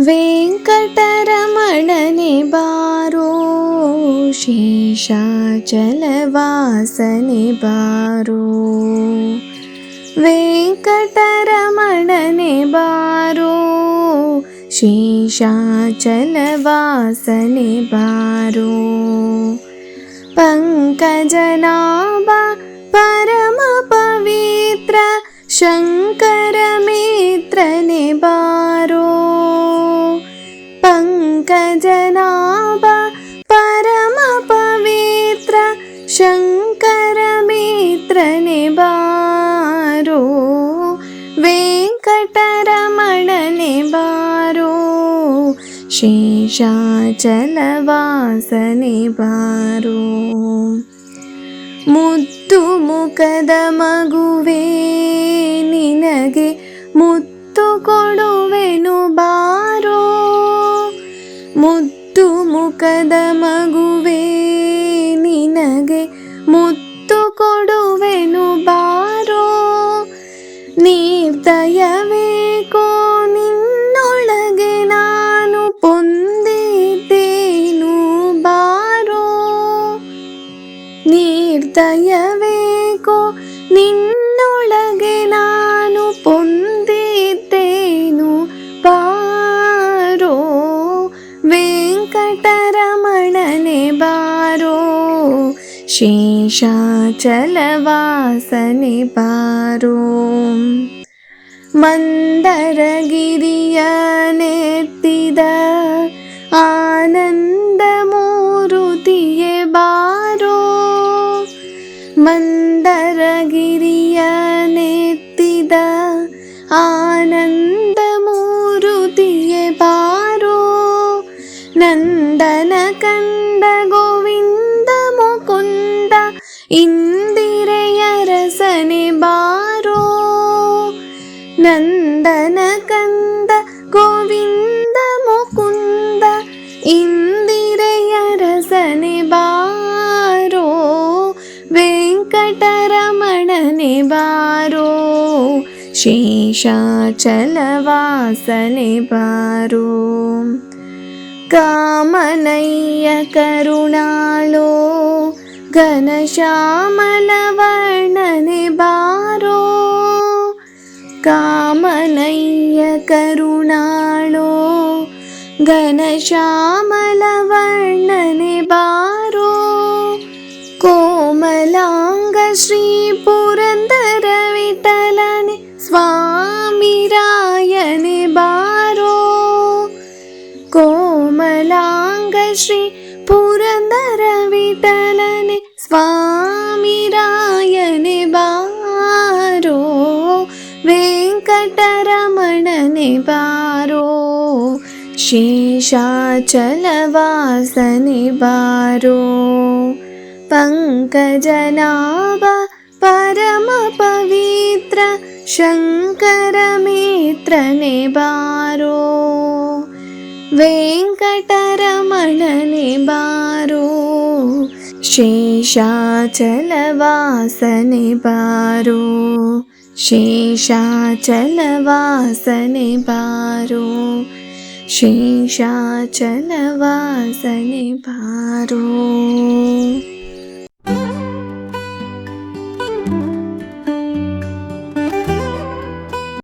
ವೆಂಕಟರಮಣನೆ ಬಾರೋ, ಶೇಷಾಚಲವಾಸನೆ ಬಾರೋ. ವೆಂಕಟರಮಣನೆ ಬಾರೋ, ಶೇಷಾಚಲವಾಸನೆ ಬಾರೋ. ಪಂಕಜನಾಭ ಪರಮ ಪವಿತ್ರ ಶಂಕರ ಮಿತ್ರನೆ ಬಾರೋ. ಪಂಕಜನಾಭ ಪರಮ ಪವಿತ್ರ ಶಂಕರ ಮಿತ್ರನೆ ಬಾರೋ. ವೆಂಕಟರಮಣನೆ ಬಾರೋ, ಶೇಷಾಚಲವಾಸನೆ ಬಾರೋ. ಮುದ್ದು ಮುಖದ ಮಗುವೇ ನಿನಗೆ ಮುತ್ತು ಕೊಡುವೆನು ಬಾರೋ. ಮುದ್ದು ಮುಖದ ಮಗುವೇ ನಿನಗೆ ಮುತ್ತು ಕೊಡುವೆನು ಬಾರೋ. ನಿರ್ದಯವೇಕೋ ನಿನ್ನೊಳಗೆ ನಾನು ಪೊಂದಿದ್ದೇನು ಬಾರೋ. ನಿರ್ದಯವೇಕೋ ನಿನ್ನೊಳಗೆ ನಾನು ಪೊಂದಿದ್ದೇನು ಬಾರೋ. ವೆಂಕಟರಮಣನೆ ಬಾರೋ, ಶೇಷಾಚಲವಾಸನೆ ಬಾರೋ. ಮಂದರಗಿರಿಯ ನೆತ್ತಿದ ಆನಂದ ಮೂರುತಿಯೇ ಬಾರೋ. ಮಂದರಗಿರಿಯ ನೆತ್ತಿದ ಆನಂದ ಮೂರುತಿಯೇ ಬಾರೋ. ನಂದನ ಕಂದ ಗೋವಿಂದ ಮುಕುಂದ ಇಂದಿರೆಯ ರಸನೆ ಬಾರೋ. ನಂದನ ಕಂದ ಗೋವಿಂದ ಮುಕುಂದ ಇಂದಿರೆಯ ರಸನೆ ಬಾರೋ. ವೆಂಕಟರಮಣನೆ ಬಾರೋ, ಶೇಷಾಚಲವಾಸನೆ ಬಾರೋ. ಕಾಮನಯ್ಯ ಕರುಣಾಳೋ ಘನಶ್ಯಾಮಲ ವರ್ಣನೆ ಬಾರೋ. ಕಾಮನಯ್ಯ ಕರುಣಾಳೋ ಘನಶ್ಯಾಮಲ ವರ್ಣನೆ ಬಾರೋ. ಕೋಮಲಾಂಗ ಶ್ರೀ ಪುರಂದರ ವಿಠಲನೆ ಸ್ವಾಮಿ ರಾಯನೆ ಬಾರೋ. ಕೋಮಲಾಂಗ ಶ್ರೀ ಪುರಂದರ ವಿಠಲನೆ ಸ್ವಾಮಿ ರಾಯನೆ ಬಾರೋ. ವೆಂಕಟರಮಣನೆ ಬಾರೋ, ಶೇಷಾಚಲವಾಸನೆ ಬಾರೋ. ಪಂಕಜನಾಭ ಪರಮ ಪವಿತ್ರ ಶಂಕರ ಮಿತ್ರನೆ ಬಾರೋ. ವೆಂಕಟರಮಣನೆ ಬಾರೋ, ಶೇಷಾಚಲವಾಸನೆ ಬಾರೋ. ಶೇಷಾಚಲವಾಸನೆ ಬಾರೋ, ಶೇಷಾಚಲವಾಸನೆ ಬಾರೋ.